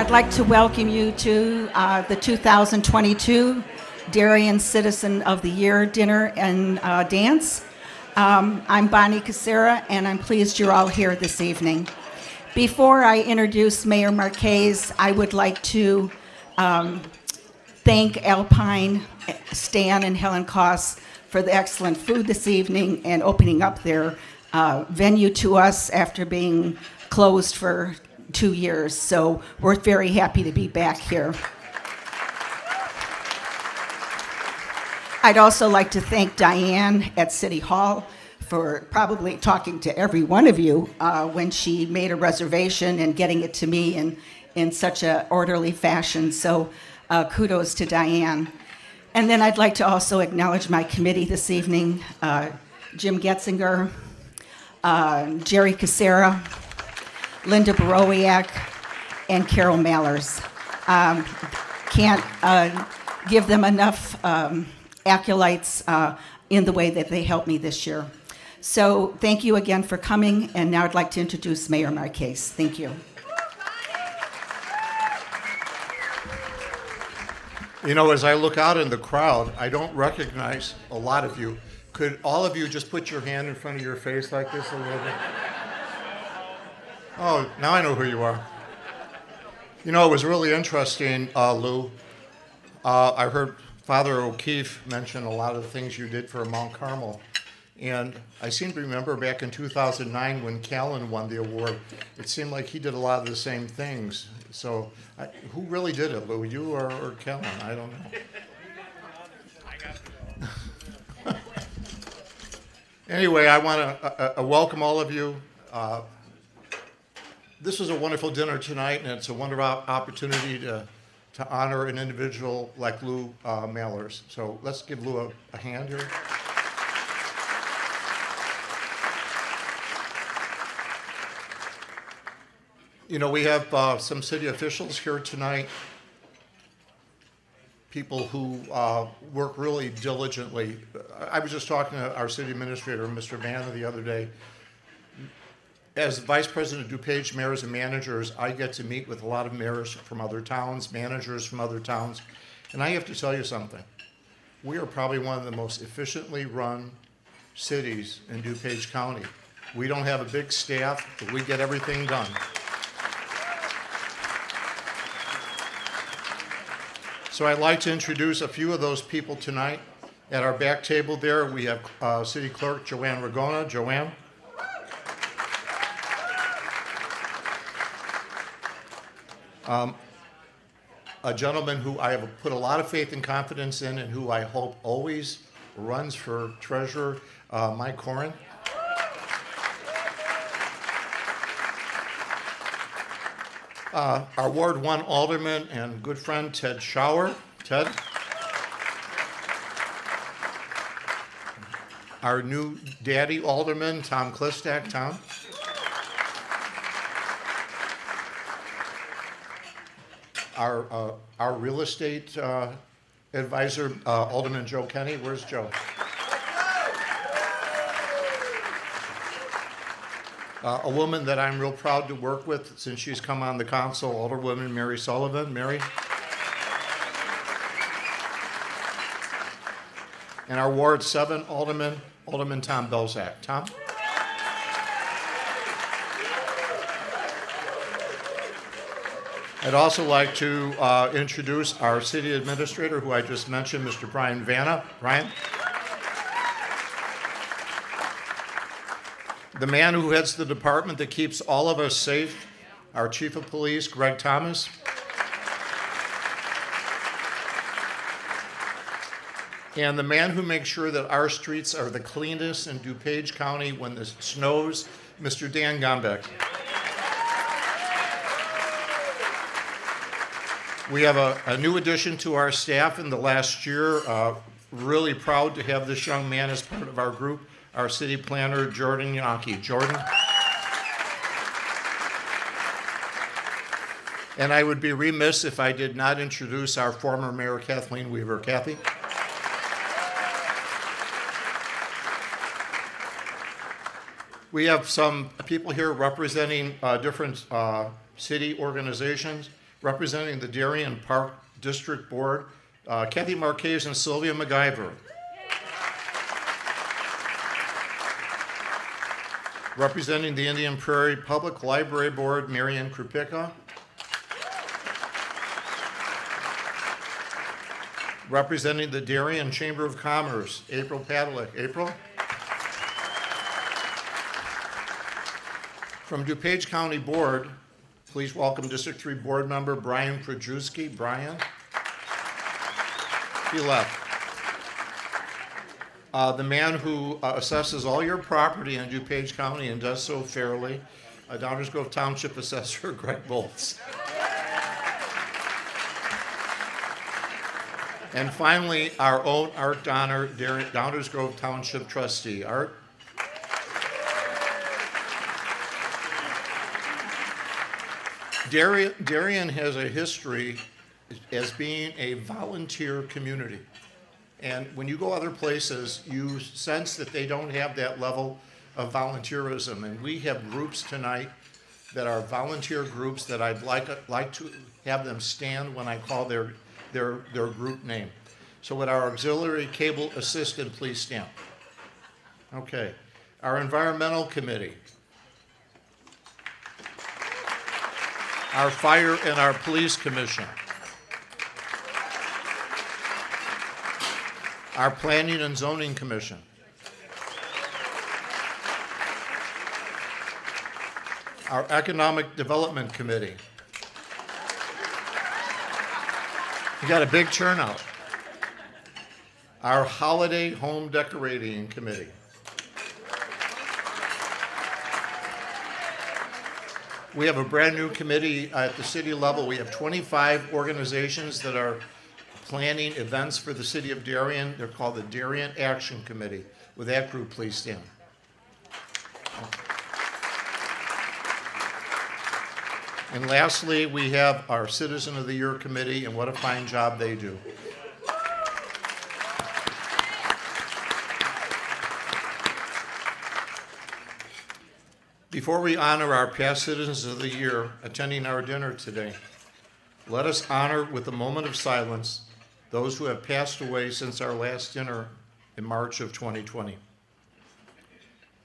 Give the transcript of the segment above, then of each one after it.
I'd like to welcome you to the 2022 Darien Citizen of the Year dinner and dance. I'm Bonnie Casera, and I'm pleased you're all here this evening. Before I introduce Mayor Marquez, I would like to thank Alpine, Stan, and Helen Koss for the excellent food this evening and opening up their venue to us after being closed for 2 years. So we're very happy to be back here. I'd also like to thank Diane at City Hall for probably talking to every one of you when she made a reservation and getting it to me in such an orderly fashion. So kudos to Diane. And then I'd like to also acknowledge my committee this evening, Jim Getzinger, Jerry Casera, Linda Borowiak, and Carol Mallers. Can't give them enough acolytes in the way that they helped me this year. So thank you again for coming, and now I'd like to introduce Mayor Marquez. Thank you. You know, as I look out in the crowd, I don't recognize a lot of you. Could all of you just put your hand in front of your face like this a little bit? Oh, now I know who you are. You know, it was really interesting, Lou. I heard Father O'Keefe mention a lot of the things you did for Mount Carmel. And I seem to remember back in 2009 when Callan won the award, it seemed like he did a lot of the same things. So who really did it, Lou, you or Callan? I don't know. Anyway, I want to welcome all of you. This was a wonderful dinner tonight, and it's a wonderful opportunity to honor an individual like Lou Mallers. So let's give Lou a hand here. You know, we have some city officials here tonight, people who work really diligently. I was just talking to our city administrator, Mr. Vanna, the other day. As vice president of DuPage mayors and managers, I get to meet with a lot of mayors from other towns, managers from other towns, and I have to tell you something. We are probably one of the most efficiently run cities in DuPage County. We don't have a big staff, but we get everything done. So I'd like to introduce a few of those people tonight. At our back table there, we have City Clerk Joanne Ragona. Joanne. A gentleman who I have put a lot of faith and confidence in and who I hope always runs for treasurer, Mike Corin. Our Ward 1 Alderman and good friend Ted Schauer. Ted. Our new daddy Alderman, Tom Klistak. Tom. Our real estate advisor, Alderman Joe Kenny. Where's Joe? A woman that I'm real proud to work with since she's come on the council, Alderwoman Mary Sullivan. Mary. And our Ward 7 Alderman Tom Belzak. Tom. I'd also like to introduce our city administrator, who I just mentioned, Mr. Brian Vanna. Brian. The man who heads the department that keeps all of us safe, our chief of police, Greg Thomas. And the man who makes sure that our streets are the cleanest in DuPage County when it snows, Mr. Dan Gombeck. We have a new addition to our staff in the last year. Really proud to have this young man as part of our group, our city planner, Jordan Yankee. Jordan. And I would be remiss if I did not introduce our former mayor, Kathleen Weaver. Kathy. We have some people here representing different city organizations. Representing the Darien Park District Board, Kathy Marquez and Sylvia MacGyver. Representing the Indian Prairie Public Library Board, Marian Krupicka. Representing the Darien Chamber of Commerce, April Padalecki. April? From DuPage County Board, please welcome District 3 Board Member Brian Krajewski. Brian? He left. The man who assesses all your property in DuPage County and does so fairly, Downers Grove Township Assessor Greg Bolts. And finally, our own Art Donner, Downers Grove Township Trustee. Art? Darien has a history as being a volunteer community. And when you go other places, you sense that they don't have that level of volunteerism. And we have groups tonight that are volunteer groups that I'd like to have them stand when I call their group name. So would our auxiliary cable assistant please stand? Okay. Our environmental committee. Our fire and our police commission. Our planning and zoning commission. Our economic development committee. We got a big turnout. Our holiday home decorating committee. We have a brand new committee at the city level. We have 25 organizations that are planning events for the city of Darien. They're called the Darien Action Committee. With that group, please stand. And lastly, we have our Citizen of the Year Committee, and what a fine job they do. Before we honor our past Citizens of the Year attending our dinner today, let us honor with a moment of silence those who have passed away since our last dinner in March of 2020.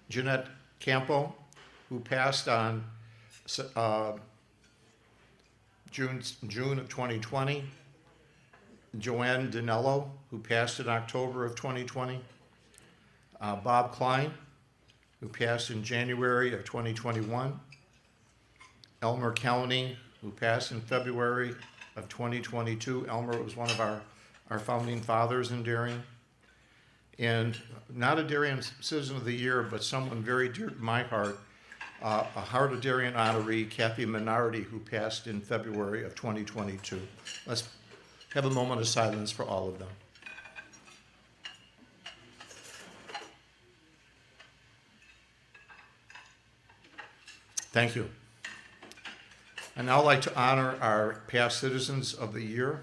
Jeanette Campo, who passed on June of 2020. Joanne Dinello, who passed in October of 2020. Bob Klein, who passed in January of 2021. Elmer County, who passed in February of 2022. Elmer was one of our founding fathers in Darien. And not a Darien Citizen of the Year, but someone very dear to my heart, a Heart of Darien honoree, Kathy Minardi, who passed in February of 2022. Let's have a moment of silence for all of them. Thank you. I'd now like to honor our past Citizens of the Year.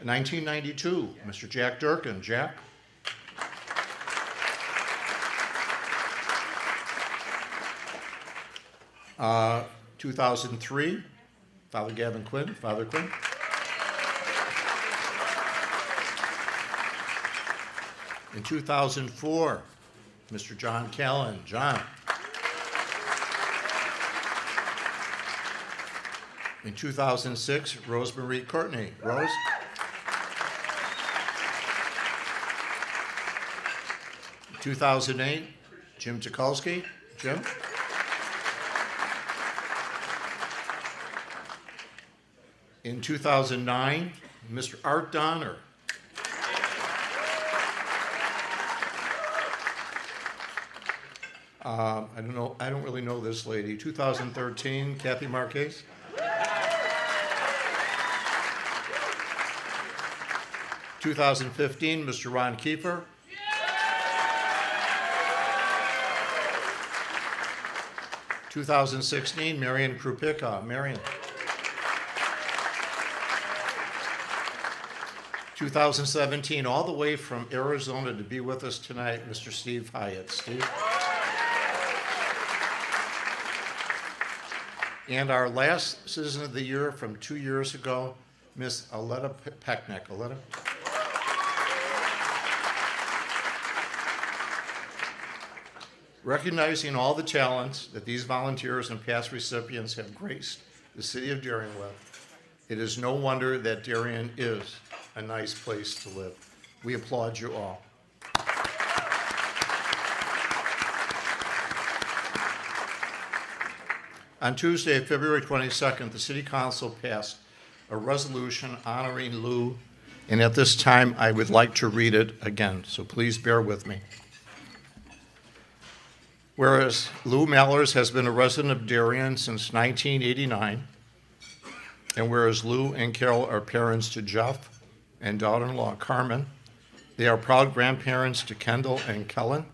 1992, Mr. Jack Durkin. Jack. 2003, Father Gavin Quinn. Father Quinn. In 2004, Mr. John Callan. John. In 2006, Rosemarie Courtney. Rose. In 2008, Jim Tukulski. Jim. In 2009, Mr. Art Donner. I don't really know this lady. 2013, Kathy Marquez. 2015, Mr. Ron Kiefer. 2016, Marian Krupicka. Marian. 2017, all the way from Arizona to be with us tonight, Mr. Steve Hyatt. Steve. And our last Citizen of the Year from 2 years ago, Miss Aletta Pecknick. Aletta? Recognizing all the talents that these volunteers and past recipients have graced the city of Darien with, it is no wonder that Darien is a nice place to live. We applaud you all. On Tuesday, February 22nd, the City Council passed a resolution honoring Lou, and at this time, I would like to read it again, so please bear with me. Whereas Lou Mallers has been a resident of Darien since 1989, and whereas Lou and Carol are parents to Jeff and daughter-in-law Carmen, they are proud grandparents to Kendall and Kellen,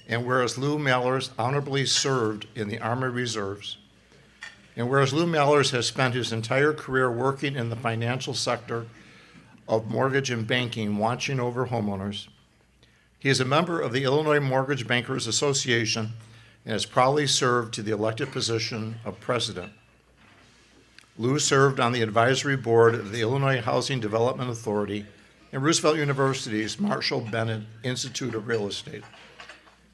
and whereas Lou Mallers honorably served in the Army Reserves, and whereas Lou Mallers has spent his entire career working in the financial sector of mortgage and banking, watching over homeowners, he is a member of the Illinois Mortgage Bankers Association and has proudly served to the elected position of president. Lou served on the advisory board of the Illinois Housing Development Authority and Roosevelt University's Marshall Bennett Institute of Real Estate.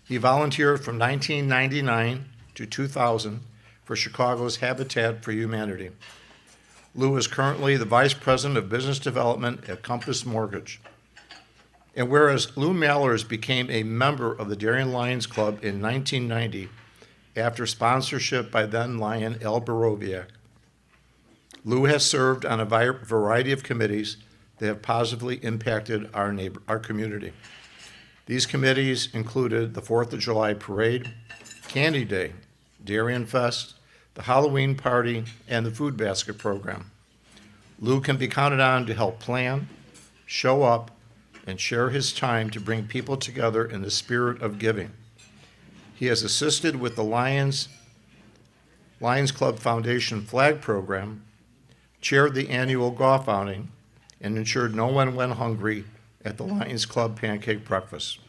He volunteered from 1999 to 2000 for Chicago's Habitat for Humanity. Lou is currently the Vice President of Business Development at Compass Mortgage. And whereas Lou Mallers became a member of the Darien Lions Club in 1990 after sponsorship by then Lion Al Boroviak, Lou has served on a variety of committees that have positively impacted our community. These committees included the 4th of July Parade, Candy Day, Darien Fest, the Halloween Party, and the Food Basket Program. Lou can be counted on to help plan, show up, and share his time to bring people together in the spirit of giving. He has assisted with the Lions Club Foundation Flag Program, chaired the annual golf outing, and ensured no one went hungry at the Lions Club Pancake Breakfast.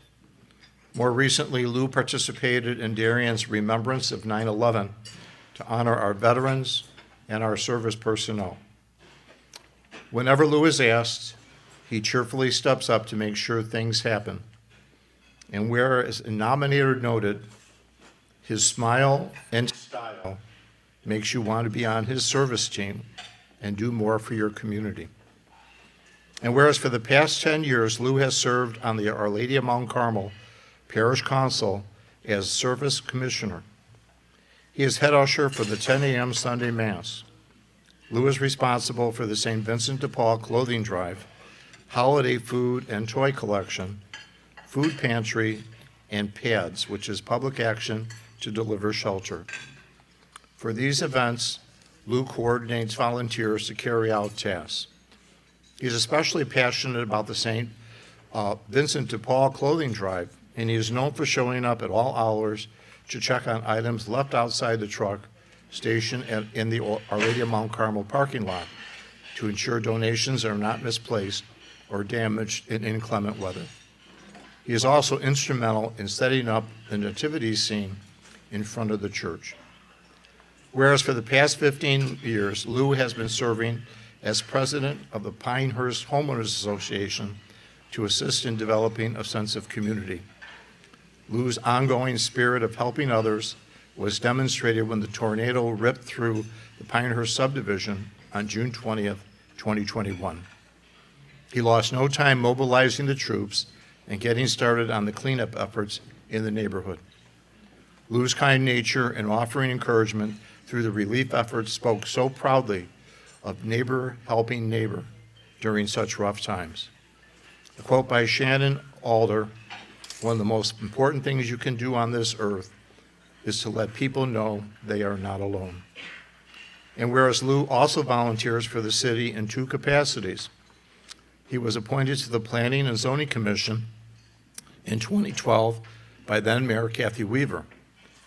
More recently, Lou participated in Darien's Remembrance of 9/11 to honor our veterans and our service personnel. Whenever Lou is asked, he cheerfully steps up to make sure things happen. And whereas a nominator noted, his smile and style makes you want to be on his service team and do more for your community. And whereas for the past 10 years, Lou has served on the Our Lady of Mount Carmel Parish Council as Service Commissioner. He is head usher for the 10 a.m. Sunday Mass. Lou is responsible for the St. Vincent de Paul Clothing Drive, holiday food and toy collection, food pantry, and PADS, which is Public Action to Deliver Shelter. For these events, Lou coordinates volunteers to carry out tasks. He's especially passionate about the St. Vincent de Paul Clothing Drive, and he is known for showing up at all hours to check on items left outside the truck station in the Our Lady of Mount Carmel parking lot to ensure donations are not misplaced or damaged in inclement weather. He is also instrumental in setting up the nativity scene in front of the church. Whereas for the past 15 years, Lou has been serving as president of the Pinehurst Homeowners Association to assist in developing a sense of community. Lou's ongoing spirit of helping others was demonstrated when the tornado ripped through the Pinehurst subdivision on June 20th, 2021. He lost no time mobilizing the troops and getting started on the cleanup efforts in the neighborhood. Lou's kind nature and offering encouragement through the relief efforts spoke so proudly of neighbor helping neighbor during such rough times. A quote by Shannon Alder, "One of the most important things you can do on this earth is to let people know they are not alone." And whereas Lou also volunteers for the city in two capacities, he was appointed to the Planning and Zoning Commission in 2012 by then Mayor Kathleen Weaver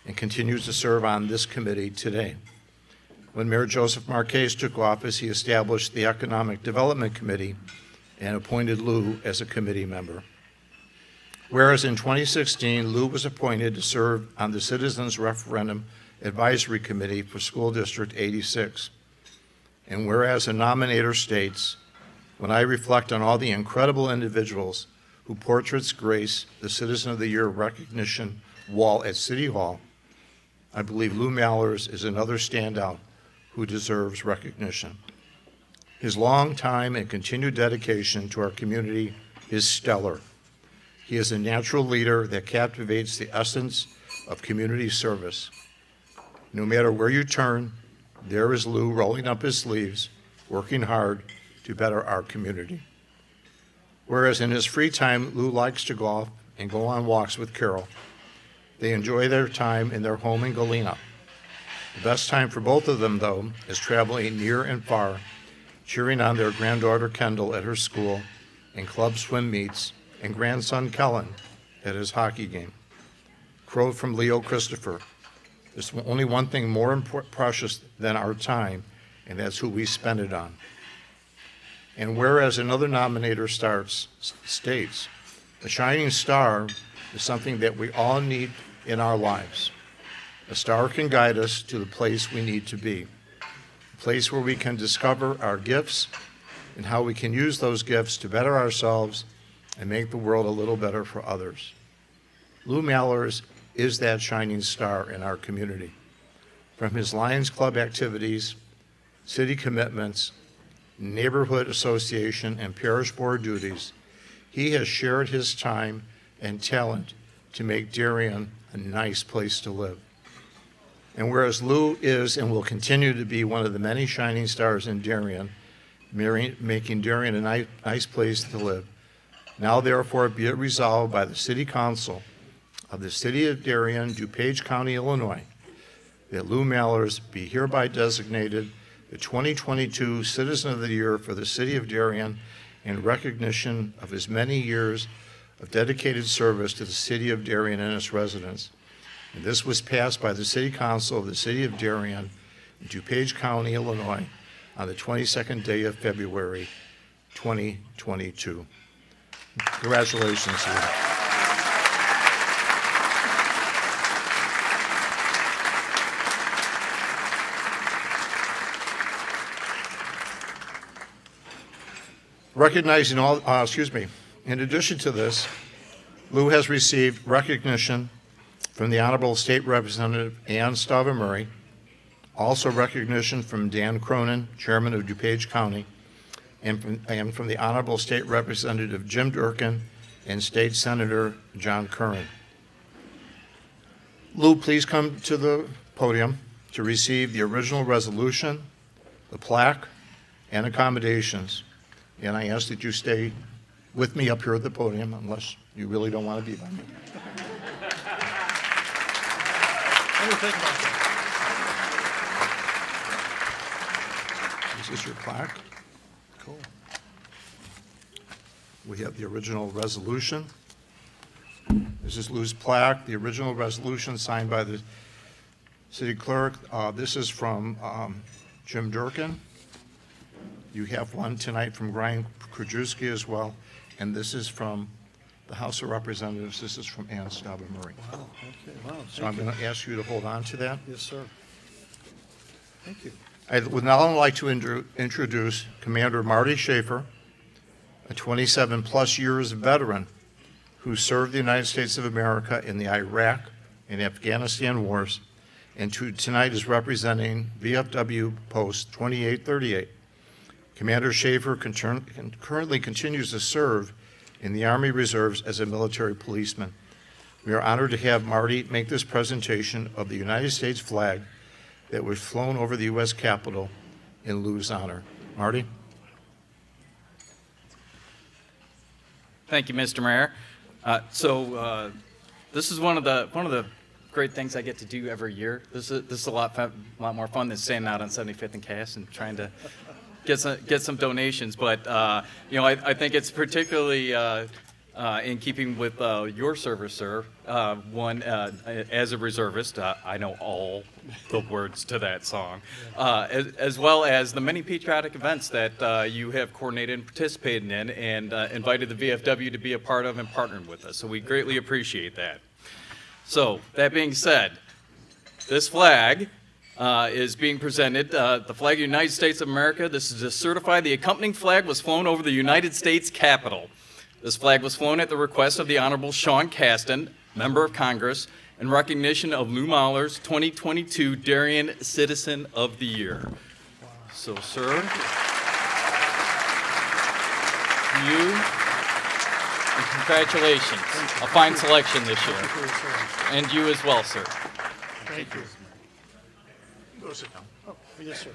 and continues to serve on this committee today. When Mayor Joseph Marquez took office, he established the Economic Development Committee and appointed Lou as a committee member. Whereas in 2016, Lou was appointed to serve on the Citizens Referendum Advisory Committee for School District 86. And whereas the nominator states, when I reflect on all the incredible individuals who portraits grace the Citizen of the Year recognition wall at City Hall, I believe Lou Mallers is another standout who deserves recognition. His long time and continued dedication to our community is stellar. He is a natural leader that captivates the essence of community service. No matter where you turn, there is Lou rolling up his sleeves, working hard to better our community. Whereas in his free time, Lou likes to golf and go on walks with Carol. They enjoy their time in their home in Galena. The best time for both of them, though, is traveling near and far, cheering on their granddaughter Kendall at her school and club swim meets, and grandson Kellen at his hockey game. Quote from Leo Christopher, there's only one thing more precious than our time, and that's who we spend it on. And whereas another nominator states, a shining star is something that we all need in our lives. A star can guide us to the place we need to be, a place where we can discover our gifts and how we can use those gifts to better ourselves and make the world a little better for others. Lou Mallers is that shining star in our community. From his Lions Club activities, city commitments, neighborhood association, and parish board duties, he has shared his time and talent to make Darien a nice place to live. And whereas Lou is and will continue to be one of the many shining stars in Darien, making Darien a nice place to live, now therefore be it resolved by the City Council of the City of Darien, DuPage County, Illinois, that Lou Mallers be hereby designated the 2022 Citizen of the Year for the City of Darien in recognition of his many years of dedicated service to the City of Darien and its residents. And this was passed by the City Council of the City of Darien in DuPage County, Illinois, on the 22nd day of February, 2022. Congratulations, Lou. Recognizing all, in addition to this, Lou has received recognition from the Honorable State Representative Ann Stava-Murray, also recognition from Dan Cronin, Chairman of DuPage County, and from the Honorable State Representative Jim Durkin and State Senator John Curran. Lou, please come to the podium to receive the original resolution, the plaque, and accommodations. And I ask that you stay with me up here at the podium unless you really don't want to be by me. What do you think about that? This is your plaque. Cool. We have the original resolution. This is Lou's plaque, the original resolution signed by the city clerk. This is from Jim Durkin. You have one tonight from Brian Krajewski as well, and this is from the House of Representatives. This is from Ann Stava-Murray. Wow, okay, wow. So I'm going to ask you to hold on to that. Yes, sir. Thank you. I would now like to introduce Commander Marty Schaefer, a 27-plus years veteran who served the United States of America in the Iraq and Afghanistan wars, and who tonight is representing VFW Post 2838. Commander Schaefer currently continues to serve in the Army Reserves as a military policeman. We are honored to have Marty make this presentation of the United States flag that was flown over the U.S. Capitol in Lou's honor. Marty? Thank you, Mr. Mayor. This is one of the great things I get to do every year. This is a lot more fun than standing out on 75th and Cass and trying to get some donations. But I think it's particularly in keeping with your service, sir. As a reservist, I know all the words to that song, as well as the many patriotic events that you have coordinated and participated in, and invited the VFW to be a part of and partnered with us. So we greatly appreciate that. So that being said, This flag is being presented, the flag of the United States of America. This is to certify the accompanying flag was flown over the United States Capitol. This flag was flown at the request of the Honorable Sean Casten, Member of Congress, in recognition of Lou Mahler's 2022 Darien Citizen of the Year. So, sir, you, and congratulations. A fine selection this year. And you as well, sir. Thank you. Go sit down. Oh, yes, sir.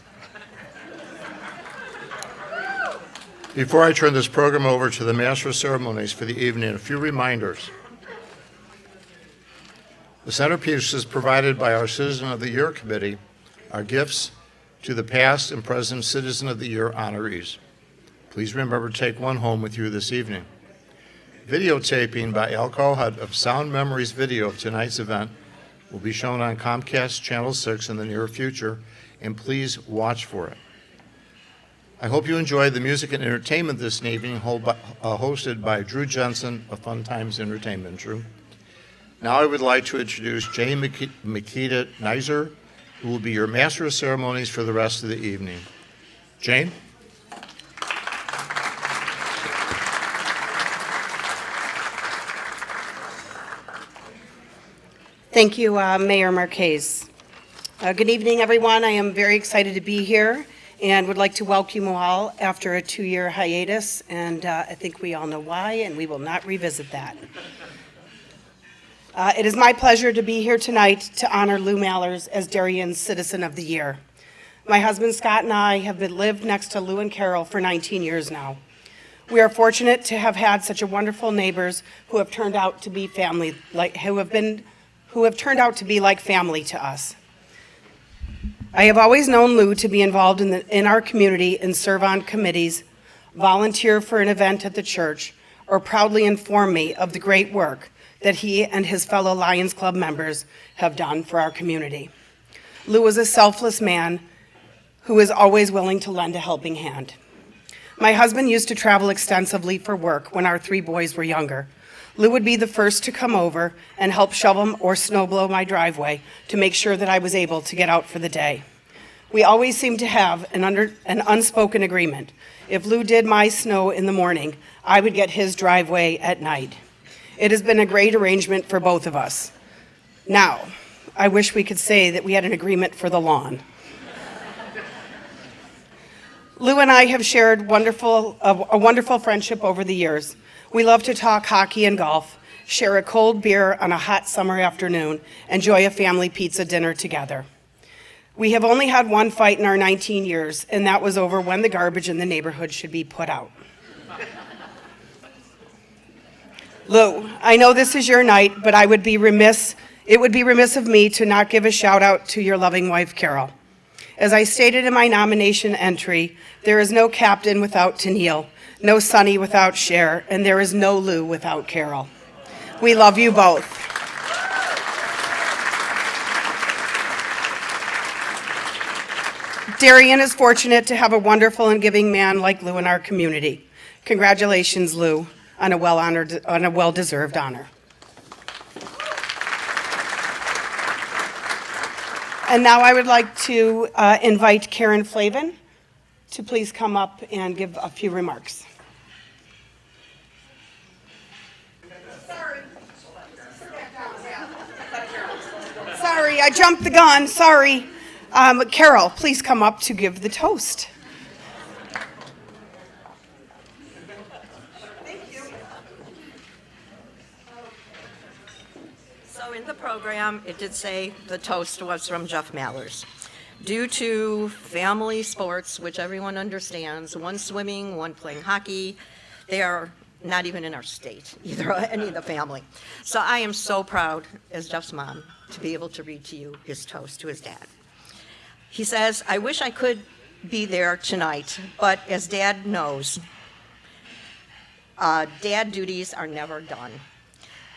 Before I turn this program over to the Master of Ceremonies for the evening, a few reminders. The centerpieces provided by our Citizen of the Year Committee are gifts to the past and present Citizen of the Year honorees. Please remember to take one home with you this evening. Videotaping by Al Cohut of Sound Memories video of tonight's event will be shown on Comcast Channel 6 in the near future, and please watch for it. I hope you enjoyed the music and entertainment this evening, hosted by Drew Jensen of Fun Times Entertainment. Drew. Now I would like to introduce Jay Makita Nizer, who will be your Master of Ceremonies for the rest of the evening. Jane? Thank you, Mayor Marquez. Good evening, everyone. I am very excited to be here and would like to welcome you all after a 2-year hiatus, and I think we all know why, and we will not revisit that. It is my pleasure to be here tonight to honor Lou Mallers as Darien's Citizen of the Year. My husband Scott and I have lived next to Lou and Carol for 19 years now. We are fortunate to have had such a wonderful neighbors who have turned out to be family, who have turned out to be like family to us. I have always known Lou to be involved in our community and serve on committees, volunteer for an event at the church, or proudly inform me of the great work that he and his fellow Lions Club members have done for our community. Lou is a selfless man who is always willing to lend a helping hand. My husband used to travel extensively for work when our 3 boys were younger. Lou would be the first to come over and help shovel or snow blow my driveway to make sure that I was able to get out for the day. We always seemed to have an unspoken agreement. If Lou did my snow in the morning, I would get his driveway at night. It has been a great arrangement for both of us. Now, I wish we could say that we had an agreement for the lawn. Lou and I have shared a wonderful friendship over the years. We love to talk hockey and golf, share a cold beer on a hot summer afternoon, enjoy a family pizza dinner together. We have only had one fight in our 19 years, and that was over when the garbage in the neighborhood should be put out. Lou, I know this is your night, but it would be remiss of me to not give a shout out to your loving wife, Carol. As I stated in my nomination entry, there is no captain without Tennille, no Sonny without Cher, and there is no Lou without Carol. We love you both. Darien is fortunate to have a wonderful and giving man like Lou in our community. Congratulations, Lou, on a well-deserved honor. And now I would like to invite Karen Flavin to please come up and give a few remarks. Sorry, I jumped the gun, sorry. Carol, please come up to give the toast. So in the program, it did say the toast was from Jeff Mallers. Due to family sports, which everyone understands, one swimming, one playing hockey, they are not even in our state, either any of the family. So I am so proud, as Jeff's mom, to be able to read to you his toast to his dad. He says, I wish I could be there tonight, but as Dad knows, dad duties are never done.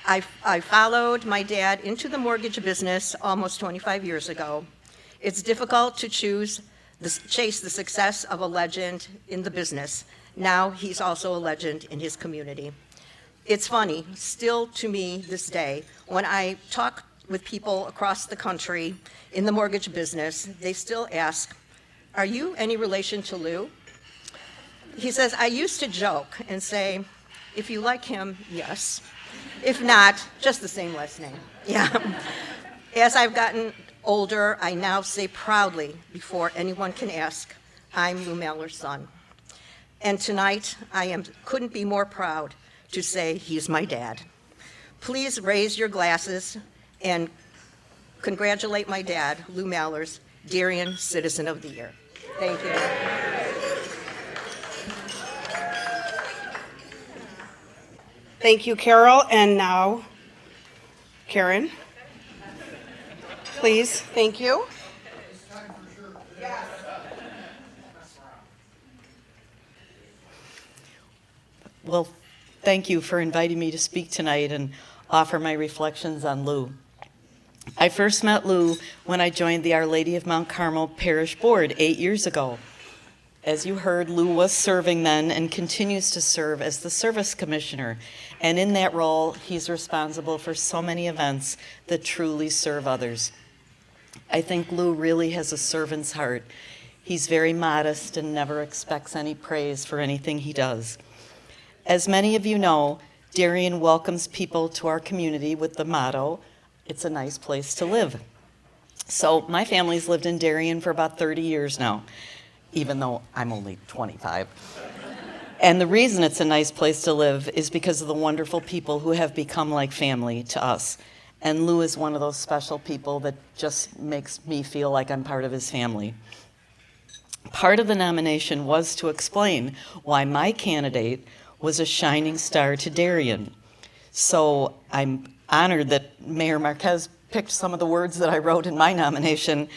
I followed my dad into the mortgage business almost 25 years ago. It's difficult to chase the success of a legend in the business. Now he's also a legend in his community. It's funny, still to me this day, when I talk with people across the country in the mortgage business, they still ask, "Are you any relation to Lou?" He says, "I used to joke and say, if you like him, yes. If not, just the same last name." Yeah. As I've gotten older, I now say proudly, before anyone can ask, I'm Lou Maller's son. And tonight, couldn't be more proud to say he's my dad. Please raise your glasses and congratulate my dad, Lou Maller's Darien Citizen of the Year. Thank you. Thank you, Carol. And now, Karen. Please, thank you. Well, thank you for inviting me to speak tonight and offer my reflections on Lou. I first met Lou when I joined the Our Lady of Mount Carmel Parish Board 8 years ago. As you heard, Lou was serving then and continues to serve as the service commissioner. And in that role, he's responsible for so many events that truly serve others. I think Lou really has a servant's heart. He's very modest and never expects any praise for anything he does. As many of you know, Darien welcomes people to our community with the motto, "It's a nice place to live." So my family's lived in Darien for about 30 years now, even though I'm only 25. And the reason it's a nice place to live is because of the wonderful people who have become like family to us. And Lou is one of those special people that just makes me feel like I'm part of his family. Part of the nomination was to explain why my candidate was a shining star to Darien. So I'm honored that Mayor Marquez picked some of the words that I wrote in my nomination.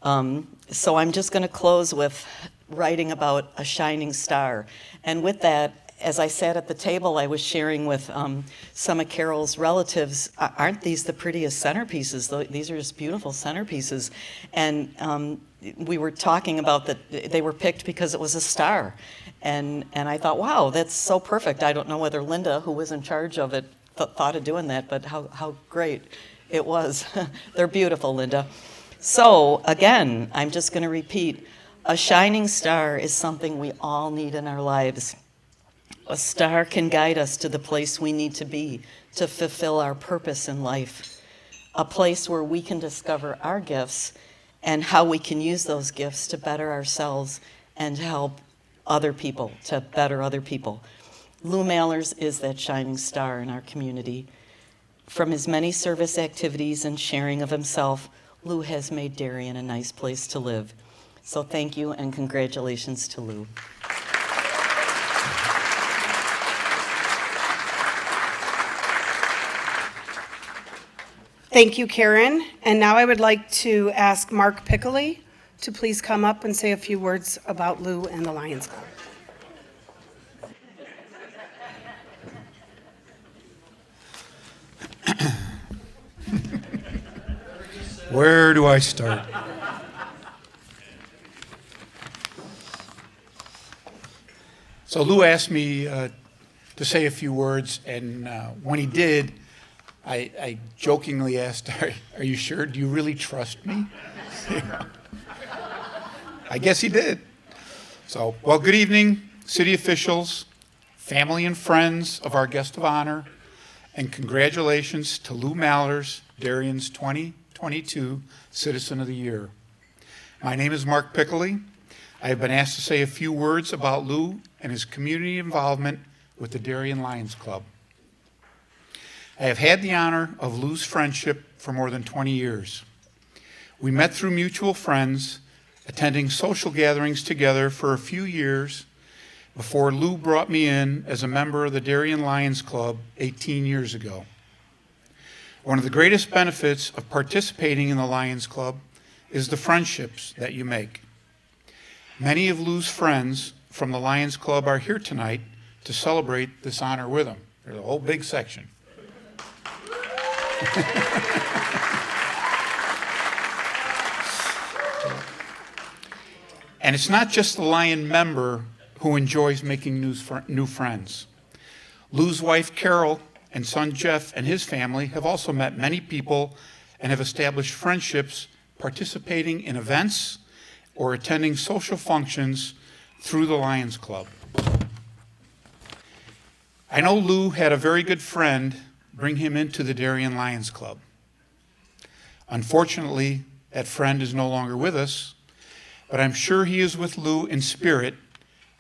So I'm just going to close with writing about a shining star. And with that, as I sat at the table, I was sharing with some of Carol's relatives, aren't these the prettiest centerpieces? These are just beautiful centerpieces. And we were talking about that they were picked because it was a star. And I thought, wow, that's so perfect. I don't know whether Linda, who was in charge of it, thought of doing that, but how great it was. They're beautiful, Linda. So again, I'm just going to repeat, a shining star is something we all need in our lives. A star can guide us to the place we need to be to fulfill our purpose in life. A place where we can discover our gifts and how we can use those gifts to better ourselves and help other people, to better other people. Lou Maller's is that shining star in our community. From his many service activities and sharing of himself, Lou has made Darien a nice place to live. So thank you and congratulations to Lou. Thank you, Karen. And now I would like to ask Mark Piccoli to please come up and say a few words about Lou and the Lions Club. Where do I start? So Lou asked me to say a few words, and when he did, I jokingly asked, are you sure? Do you really trust me? I guess he did. So, well, good evening, city officials, family and friends of our guest of honor, and congratulations to Lou Maller's, Darien's 2022 Citizen of the Year. My name is Mark Piccoli. I have been asked to say a few words about Lou and his community involvement with the Darien Lions Club. I have had the honor of Lou's friendship for more than 20 years. We met through mutual friends, attending social gatherings together for a few years before Lou brought me in as a member of the Darien Lions Club 18 years ago. One of the greatest benefits of participating in the Lions Club is the friendships that you make. Many of Lou's friends from the Lions Club are here tonight to celebrate this honor with him. There's a whole big section. And it's not just the Lion member who enjoys making new friends. Lou's wife, Carol, and son, Jeff, and his family have also met many people and have established friendships participating in events or attending social functions through the Lions Club. I know Lou had a very good friend bring him into the Darien Lions Club. Unfortunately, that friend is no longer with us, but I'm sure he is with Lou in spirit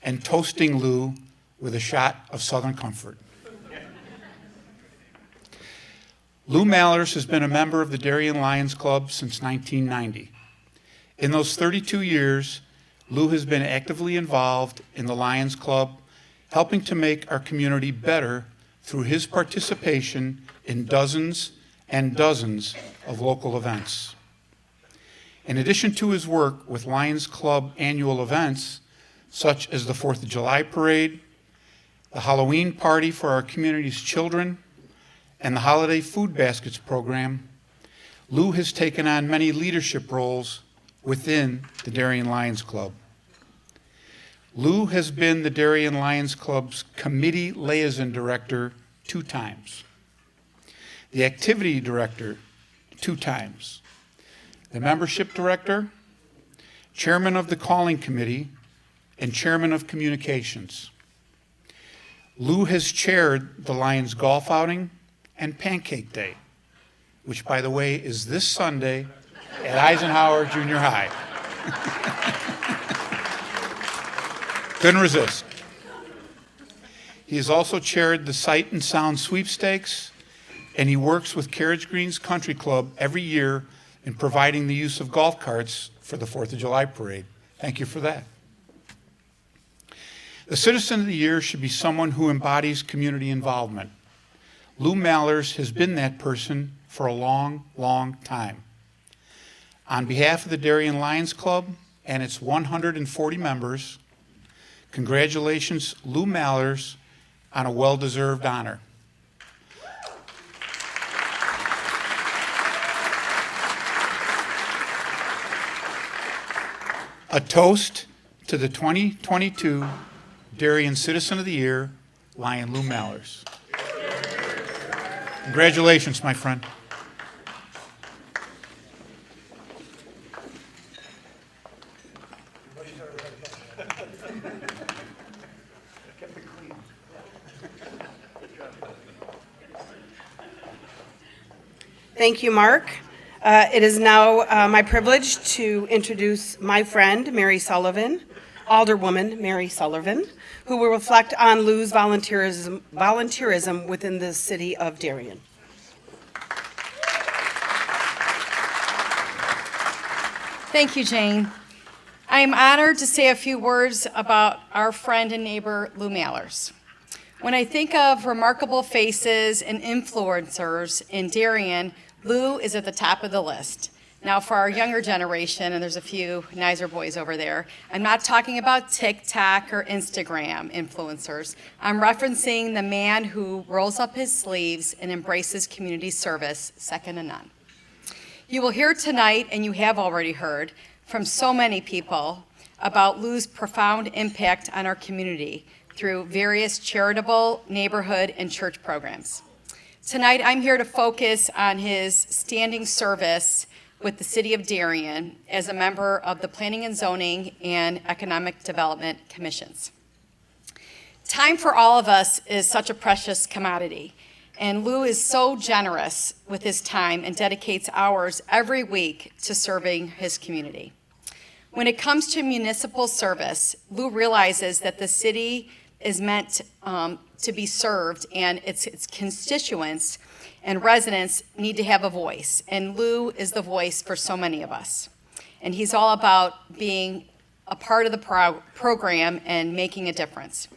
and toasting Lou with a shot of Southern Comfort. Lou Mallers has been a member of the Darien Lions Club since 1990. In those 32 years, Lou has been actively involved in the Lions Club, helping to make our community better through his participation in dozens and dozens of local events. In addition to his work with Lions Club annual events, such as the 4th of July parade, the Halloween party for our community's children, and the Holiday Food Baskets program, Lou has taken on many leadership roles within the Darien Lions Club. Lou has been the Darien Lions Club's committee liaison director 2 times, the activity director 2 times, the membership director, chairman of the calling committee, and chairman of communications. Lou has chaired the Lions golf outing and Pancake Day, which, by the way, is this Sunday at Eisenhower Junior High. Couldn't resist. He has also chaired the Sight and Sound Sweepstakes, and he works with Carriage Greens Country Club every year in providing the use of golf carts for the 4th of July parade. Thank you for that. The Citizen of the Year should be someone who embodies community involvement. Lou Mallers has been that person for a long, long time. On behalf of the Darien Lions Club and its 140 members, congratulations, Lou Mallers, on a well-deserved honor. A toast to the 2022 Darien Citizen of the Year, Lion Lou Mallers. Congratulations, my friend. Thank you, Mark. It is now my privilege to introduce my friend, Mary Sullivan, Alderwoman Mary Sullivan, who will reflect on Lou's volunteerism within the city of Darien. Thank you, Jane. I am honored to say a few words about our friend and neighbor, Lou Mallers. When I think of remarkable faces and influencers in Darien, Lou is at the top of the list. Now, for our younger generation, and there's a few nicer boys over there, I'm not talking about TikTok or Instagram influencers. I'm referencing the man who rolls up his sleeves and embraces community service, second to none. You will hear tonight, and you have already heard, from so many people about Lou's profound impact on our community through various charitable, neighborhood, and church programs. Tonight, I'm here to focus on his standing service with the City of Darien as a member of the Planning and Zoning and Economic Development Commissions. Time for all of us is such a precious commodity, and Lou is so generous with his time and dedicates hours every week to serving his community. When it comes to municipal service, Lou realizes that the city is meant to be served, and its constituents and residents need to have a voice, and Lou is the voice for so many of us. And he's all about being a part of the program and making a difference.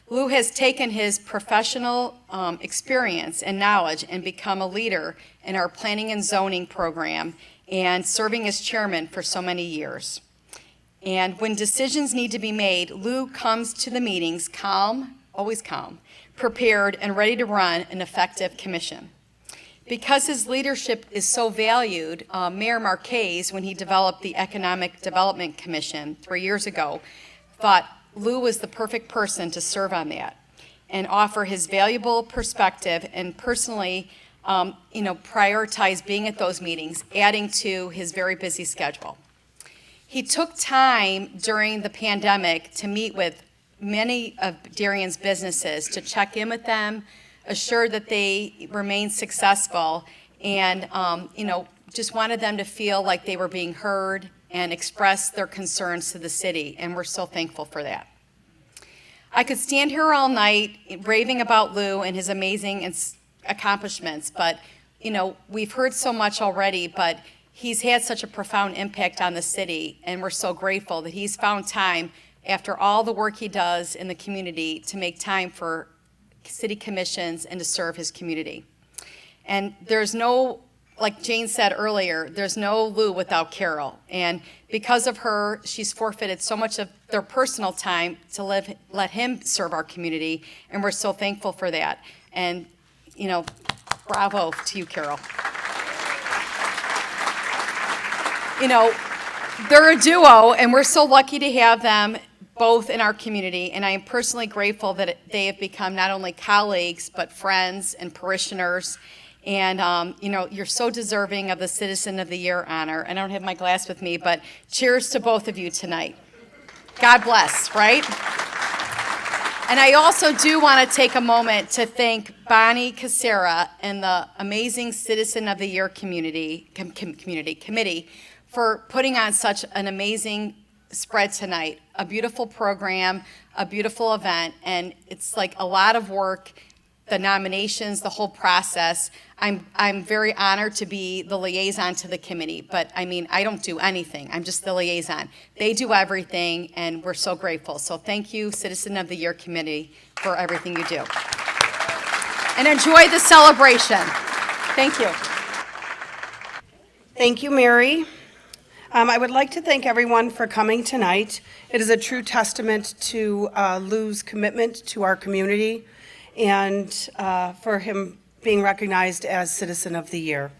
Lou has taken his professional experience and knowledge and become a leader in our planning and zoning program and serving as chairman for so many years. And when decisions need to be made, Lou comes to the meetings calm, always calm, prepared, and ready to run an effective commission. Because his leadership is so valued, Mayor Marquez, when he developed the Economic Development Commission 3 years ago, thought Lou was the perfect person to serve on that and offer his valuable perspective and personally prioritize being at those meetings, adding to his very busy schedule. He took time during the pandemic to meet with many of Darien's businesses, to check in with them, assure that they remain successful, and just wanted them to feel like they were being heard and express their concerns to the city, and we're so thankful for that. I could stand here all night raving about Lou and his amazing accomplishments, but we've heard so much already, but he's had such a profound impact on the city, and we're so grateful that he's found time, after all the work he does in the community, to make time for city commissions and to serve his community. And there's no, like Jane said earlier, there's no Lou without Carol. And because of her, she's forfeited so much of their personal time to let him serve our community, and we're so thankful for that. And, bravo to you, Carol. They're a duo, and we're so lucky to have them both in our community, and I am personally grateful that they have become not only colleagues, but friends and parishioners. And, you're so deserving of the Citizen of the Year honor. I don't have my glass with me, but cheers to both of you tonight. God bless, right? And I also do want to take a moment to thank Bonnie Casera and the amazing Citizen of the Year committee for putting on such an amazing spread tonight. A beautiful program, a beautiful event, and it's like a lot of work, the nominations, the whole process. I'm very honored to be the liaison to the committee, but I don't do anything. I'm just the liaison. They do everything, and we're so grateful. So thank you, Citizen of the Year Committee, for everything you do. And enjoy the celebration. Thank you. Thank you, Mary. I would like to thank everyone for coming tonight. It is a true testament to Lou's commitment to our community and for him being recognized as Citizen of the Year.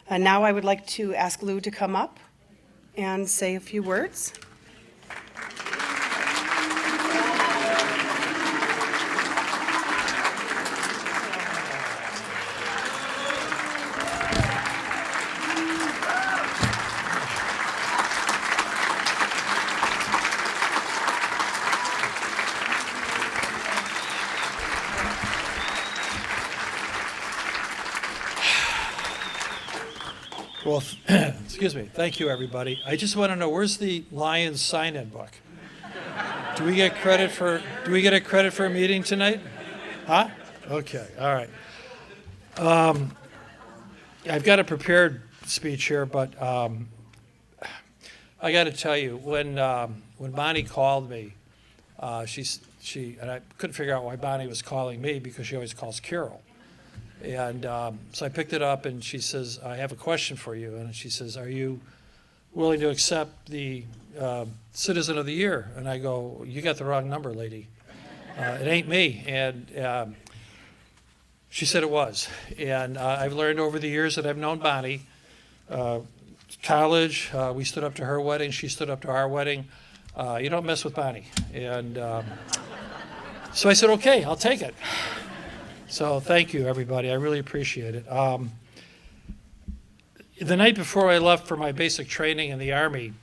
Now I would like to ask Lou to come up and say a few words. Well, excuse me. Thank you, everybody. I just want to know, where's the Lions sign-in book? Do we get credit for a meeting tonight? Huh? Okay. All right. I've got a prepared speech here, but I got to tell you, when Bonnie called me, she and I couldn't figure out why Bonnie was calling me, because she always calls Carol. And so I picked it up, and she says, I have a question for you. And she says, are you willing to accept the Citizen of the Year? And I go, you got the wrong number, lady. It ain't me. And she said it was. And I've learned over the years that I've known Bonnie. College, we stood up to her wedding. She stood up to our wedding. You don't mess with Bonnie. And so I said, okay, I'll take it. So thank you, everybody. I really appreciate it. The night before I left for my basic training in the Army,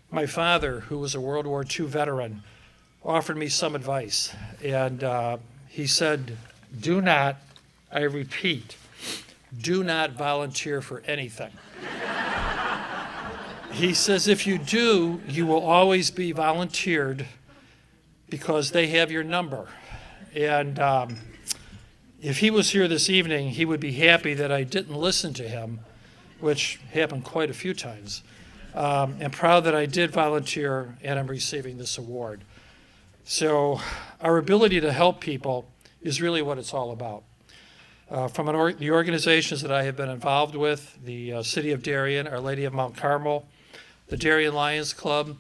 my father, who was a World War II veteran, offered me some advice. And he said, do not, I repeat, do not volunteer for anything. He says, if you do, you will always be volunteered because they have your number. And if he was here this evening, he would be happy that I didn't listen to him, which happened quite a few times. And proud that I did volunteer and I'm receiving this award. So our ability to help people is really what it's all about. From the organizations that I have been involved with, the City of Darien, Our Lady of Mount Carmel, the Darien Lions Club,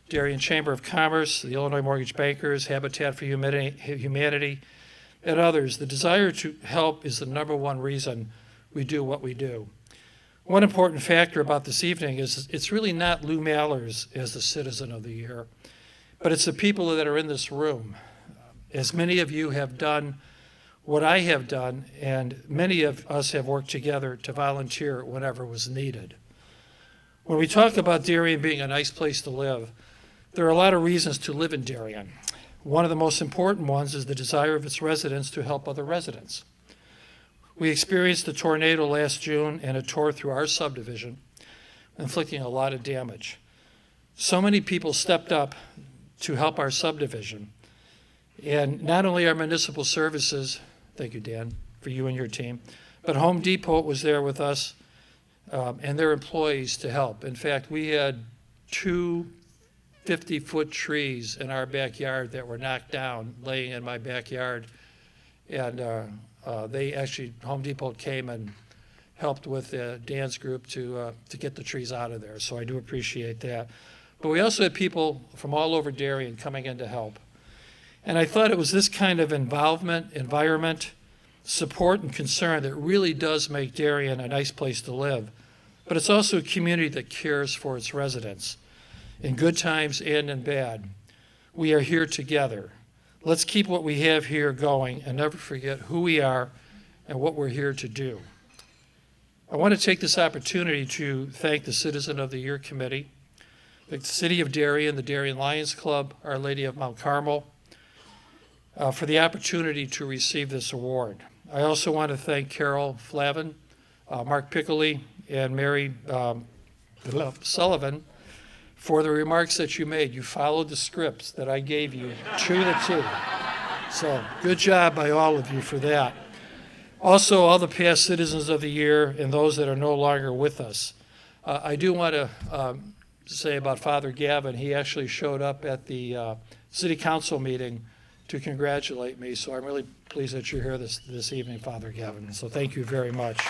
Darien Chamber of Commerce, the Illinois Mortgage Bankers, Habitat for Humanity, and others, the desire to help is the number one reason we do what we do. One important factor about this evening is it's really not Lou Mallers as the Citizen of the Year, but it's the people that are in this room. As many of you have done what I have done, and many of us have worked together to volunteer whenever was needed. When we talk about Darien being a nice place to live, there are a lot of reasons to live in Darien. One of the most important ones is the desire of its residents to help other residents. We experienced a tornado last June, and it tore through our subdivision, inflicting a lot of damage. So many people stepped up to help our subdivision. And not only our municipal services, thank you, Dan, for you and your team, but Home Depot was there with us and their employees to help. In fact, we had 2 50-foot trees in our backyard that were knocked down, laying in my backyard. And they actually, Home Depot came and helped with Dan's group to get the trees out of there. So I do appreciate that. But we also had people from all over Darien coming in to help. And I thought it was this kind of involvement, environment, support, and concern that really does make Darien a nice place to live. But it's also a community that cares for its residents, in good times and in bad. We are here together. Let's keep what we have here going and never forget who we are and what we're here to do. I want to take this opportunity to thank the Citizen of the Year Committee, the City of Darien, the Darien Lions Club, Our Lady of Mount Carmel, for the opportunity to receive this award. I also want to thank Carol Flavin, Mark Piccoli, and Mary Sullivan for the remarks that you made. You followed the scripts that I gave you to the T. So good job by all of you for that. Also, all the past Citizens of the Year and those that are no longer with us. I do want to say about Father Gavin. He actually showed up at the City Council meeting to congratulate me, so I'm really pleased that you're here this evening, Father Gavin. So thank you very much.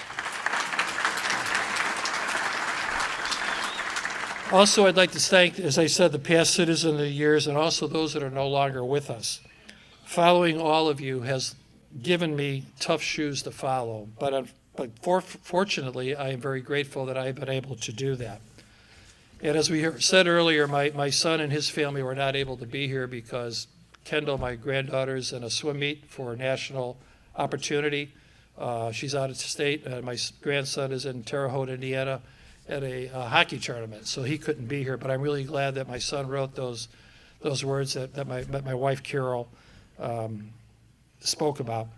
Also, I'd like to thank, as I said, the past Citizen of the Years and also those that are no longer with us. Following all of you has given me tough shoes to follow, but fortunately, I am very grateful that I've been able to do that. And as we said earlier, my son and his family were not able to be here because Kendall, my granddaughter's in a swim meet for a national opportunity. She's out of state. My grandson is in Terre Haute, Indiana, at a hockey tournament, so he couldn't be here. But I'm really glad that my son wrote those words that my wife Carol spoke about.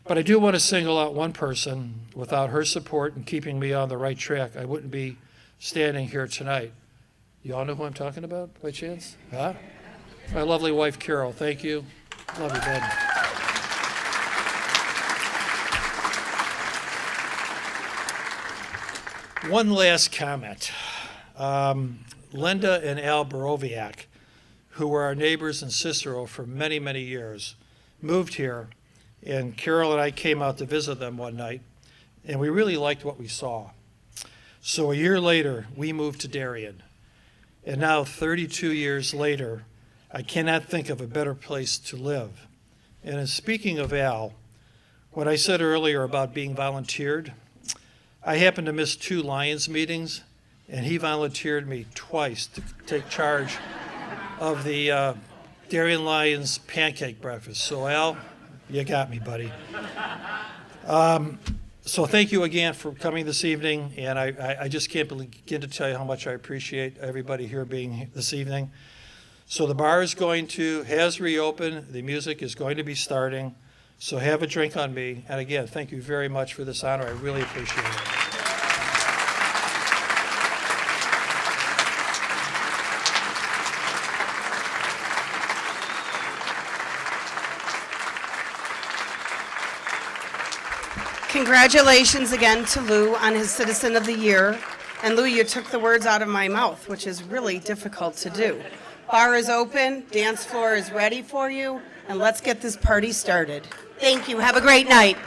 But I do want to single out one person. Without her support and keeping me on the right track, I wouldn't be standing here tonight. You all know who I'm talking about, by chance? Huh? My lovely wife, Carol. Thank you. Love you, Ben. One last comment. Linda and Al Borowiak, who were our neighbors in Cicero for many, many years, moved here, and Carol and I came out to visit them one night, and we really liked what we saw. So a year later, we moved to Darien. And now, 32 years later, I cannot think of a better place to live. And in speaking of Al, what I said earlier about being volunteered, I happened to miss 2 Lions meetings, and he volunteered me twice to take charge of the Darien Lions pancake breakfast. So Al, you got me, buddy. So thank you again for coming this evening, and I just can't begin to tell you how much I appreciate everybody here being here this evening. So the bar has reopened, the music is going to be starting, so have a drink on me. And again, thank you very much for this honor, I really appreciate it. Congratulations again to Lou on his Citizen of the Year. And Lou, you took the words out of my mouth, which is really difficult to do. Bar is open, dance floor is ready for you, and let's get this party started. Thank you. Have a great night.